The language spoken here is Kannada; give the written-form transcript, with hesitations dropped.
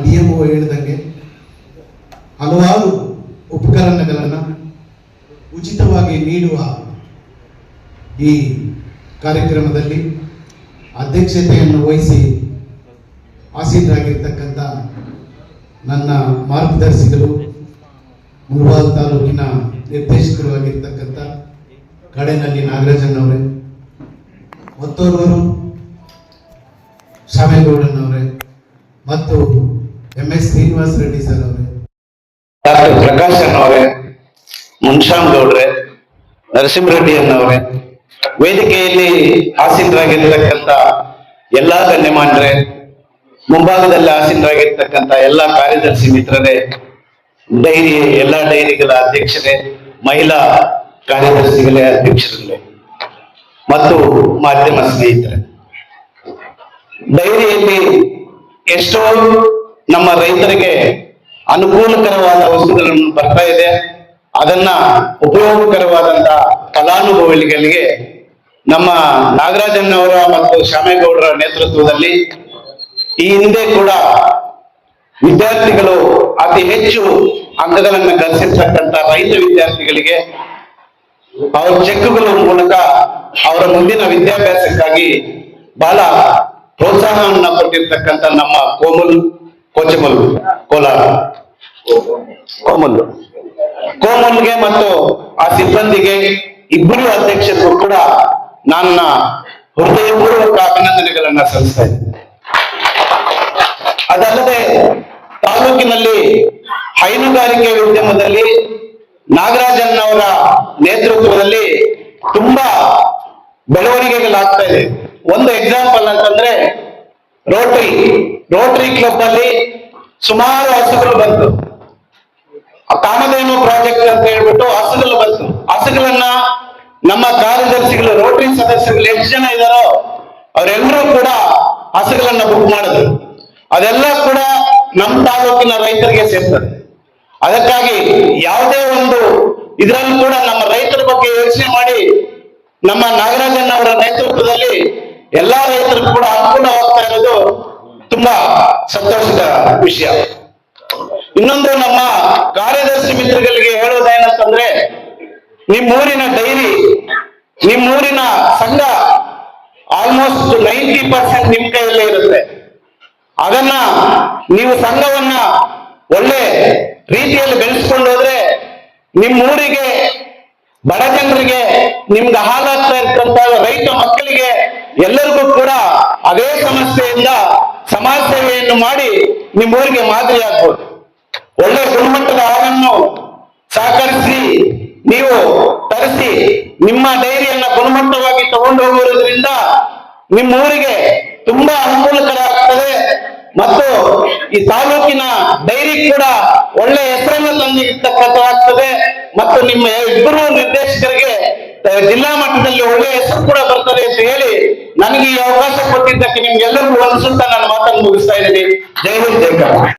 DMO ಹೇಳಿದಂಗೆ ಹಲವಾರು ಉಪಕರಣಗಳನ್ನು ಉಚಿತವಾಗಿ ನೀಡುವ ಈ ಕಾರ್ಯಕ್ರಮದಲ್ಲಿ ಅಧ್ಯಕ್ಷತೆಯನ್ನು ವಹಿಸಿ ಆಸೀನರಾಗಿರ್ತಕ್ಕಂಥ ನನ್ನ ಮಾರ್ಗದರ್ಶಿಗಳು, ಮುಳಬಾಗಿಲು ತಾಲೂಕಿನ ನಿರ್ದೇಶಕರು ಆಗಿರ್ತಕ್ಕಂಥ ಕಡೆನಲ್ಲಿ ನಾಗರಾಜನವರೇ, ಮತ್ತೋರ್ವರು ಶಾಮೇಗೌಡನವರೇ ಮತ್ತು MS ಶ್ರೀನಿವಾಸ ರೆಡ್ಡಿ ಸರ್ ಅವರೇ, ಡಾಕ್ಟರ್ ಪ್ರಕಾಶ್ ಅವರೇ, ಮುನ್ಶಾಮ್ ಗೌಡ್ರೆ, ನರಸಿಂಹರೆಡ್ಡಿ ಅನ್ನವರೇ, ವೇದಿಕೆಯಲ್ಲಿ ಆಸೀನರಾಗಿರ್ತಕ್ಕಂಥ ಎಲ್ಲಾ ಗಣ್ಯಮಾನ್ಯರೇ, ಮುಂಭಾಗದಲ್ಲಿ ಆಸೀನರಾಗಿರ್ತಕ್ಕಂಥ ಎಲ್ಲಾ ಕಾರ್ಯದರ್ಶಿ ಮಿತ್ರರೇ, ಎಲ್ಲಾ ಡೈರಿಗಳ ಅಧ್ಯಕ್ಷರೇ, ಮಹಿಳಾ ಕಾರ್ಯದರ್ಶಿಗಳೇ, ಅಧ್ಯಕ್ಷರುಗಳೇ ಮತ್ತು ಮಾಧ್ಯಮ ಸ್ನೇಹಿತರೆ, ಡೈರಿಯಲ್ಲಿ ಎಷ್ಟೋ ನಮ್ಮ ರೈತರಿಗೆ ಅನುಕೂಲಕರವಾದ ವಸ್ತುಗಳನ್ನು ಬರ್ತಾ ಇದೆ. ಅದನ್ನ ಉಪಯೋಗಕರವಾದಂತಹ ಫಲಾನುಭವಿಗಳಿಗೆ ನಮ್ಮ ನಾಗರಾಜನವರ ಮತ್ತು ಶಾಮೇಗೌಡರ ನೇತೃತ್ವದಲ್ಲಿ ಈ ಹಿಂದೆ ಕೂಡ ವಿದ್ಯಾರ್ಥಿಗಳು ಅತಿ ಹೆಚ್ಚು ಅಂಕಗಳನ್ನು ಗಳಿಸಿರ್ತಕ್ಕಂಥ ರೈತ ವಿದ್ಯಾರ್ಥಿಗಳಿಗೆ ಅವರ ಚೆಕ್ಗಳ ಮೂಲಕ ಅವರ ಮುಂದಿನ ವಿದ್ಯಾಭ್ಯಾಸಕ್ಕಾಗಿ ಬಹಳ ಪ್ರೋತ್ಸಾಹವನ್ನು ಕೊಟ್ಟಿರ್ತಕ್ಕಂಥ ನಮ್ಮ ಕೋಮಲ್ಗೆ ಮತ್ತು ಆ ಸಿಬ್ಬಂದಿಗೆ ಇಬ್ಬರು ಅಧ್ಯಕ್ಷರಿಗೂ ಕೂಡ ನನ್ನ ಹೃದಯಪೂರ್ವಕ ಅಭಿನಂದನೆಗಳನ್ನ ಸಲ್ಲಿಸ್ತಾ ಇದ್ದೀನಿ. ಅದಲ್ಲದೆ ತಾಲೂಕಿನಲ್ಲಿ ಹೈನುಗಾರಿಕೆ ಉದ್ಯಮದಲ್ಲಿ ನಾಗರಾಜನವರ ನೇತೃತ್ವದಲ್ಲಿ ತುಂಬಾ ಬೆಳವಣಿಗೆಗಳಾಗ್ತಾ ಇದೆ. ಒಂದು ಎಕ್ಸಾಂಪಲ್ ಅಂತಂದ್ರೆ ರೋಟರಿ ಕ್ಲಬ್ ಅಲ್ಲಿ ಸುಮಾರು ಹಸುಗಳು ಬಂತು. ಕಾಮಧೇನು ಪ್ರಾಜೆಕ್ಟ್ ಅಂತ ಹೇಳ್ಬಿಟ್ಟು ಹಸುಗಳು ಬಂತು. ಹಸುಗಳನ್ನ ನಮ್ಮ ಕಾರ್ಯದರ್ಶಿಗಳು, ರೋಟರಿ ಸದಸ್ಯರು ಎಷ್ಟು ಜನ ಇದ್ದಾರೋ ಅವರೆಲ್ಲರೂ ಕೂಡ ಹಸುಗಳನ್ನ ಬುಕ್ ಮಾಡಿದ್ರು. ಅದೆಲ್ಲ ಕೂಡ ನಮ್ಮ ತಾಲೂಕಿನ ರೈತರಿಗೆ ಸೇರ್ತದೆ. ಅದಕ್ಕಾಗಿ ಯಾವುದೇ ಒಂದು ಇದರಲ್ಲೂ ಕೂಡ ನಮ್ಮ ರೈತರ ಬಗ್ಗೆ ಯೋಚನೆ ಮಾಡಿ ನಮ್ಮ ನಾಗರಾಜನವರ ನೇತೃತ್ವದಲ್ಲಿ ಎಲ್ಲಾ ರೈತರಿಗೂ ಕೂಡ ಅನುಕೂಲವಾಗ್ತಾ ಇರೋದು ತುಂಬಾ ಸಂತೋಷದ ವಿಷಯ. ಇನ್ನೊಂದು ನಮ್ಮ ಕಾರ್ಯದರ್ಶಿ ಮಿತ್ರಗಳಿಗೆ ಹೇಳೋದೇನಂತಂದ್ರೆ, ನಿಮ್ಮೂರಿನ ಡೈರಿ, ನಿಮ್ಮೂರಿನ ಸಂಘ ಆಲ್ಮೋಸ್ಟ್ 90% ನಿಮ್ ಕೈಯಲ್ಲೇ ಇರುತ್ತೆ. ಅದನ್ನ ನೀವು ಸಂಘವನ್ನ ಒಳ್ಳೆ ರೀತಿಯಲ್ಲಿ ಬೆಳೆಸ್ಕೊಂಡು ಹೋದ್ರೆ ನಿಮ್ಮೂರಿಗೆ, ಬಡ ಜನರಿಗೆ, ನಿಮ್ಗೆ ಹಾಲಾಗ್ತಾ ಇರ್ತಂತ ರೈತ ಮಕ್ಕಳಿಗೆ ಎಲ್ಲರಿಗೂ ಕೂಡ ಅದೇ ಸಮಸ್ಯೆಯಿಂದ ಸಮಾಜ ಸೇವೆಯನ್ನು ಮಾಡಿ ನಿಮ್ಮೂರಿಗೆ ಮಾದರಿ ಆಗ್ಬೋದು. ಒಳ್ಳೆ ಗುಣಮಟ್ಟದ ಹಾಲನ್ನು ಸಹಕರಿಸಿ ನೀವು ತರಿಸಿ ನಿಮ್ಮ ಡೈರಿಯನ್ನ ಗುಣಮಟ್ಟವಾಗಿ ತಗೊಂಡು ಹೋಗುವುದರಿಂದ ನಿಮ್ಮೂರಿಗೆ ತುಂಬಾ ಅನುಕೂಲಕರ ಆಗ್ತದೆ ಮತ್ತು ಈ ತಾಲೂಕಿನ ಡೈರಿ ಕೂಡ ಒಳ್ಳೆ ಹೆಸರನ್ನು ತಂದಿರ್ತಕ್ಕಂಥದ್ದಾಗ್ತದೆ ಮತ್ತು ನಿಮ್ಮ ಇಬ್ಬರು ನಿರ್ದೇಶಕರಿಗೆ ಜಿಲ್ಲಾ ಮಟ್ಟದಲ್ಲಿ ಒಳ್ಳೆ ಹೆಸರು ಕೂಡ ಬರ್ತದೆ ಅಂತ ಹೇಳಿ ನನಗೆ ಈ ಅವಕಾಶ ಕೊಟ್ಟಿದ್ದಕ್ಕೆ ನಿಮ್ಗೆಲ್ಲರಿಗೂ ಅನಿಸುತ್ತಾ ನನ್ನ ಮಾತನ್ನು ಮುಗಿಸ್ತಾ ಇದ್ದೀನಿ. ಜೈ ಹಿಂದ್, ಜೈ ಕರ್ನಾಟಕ.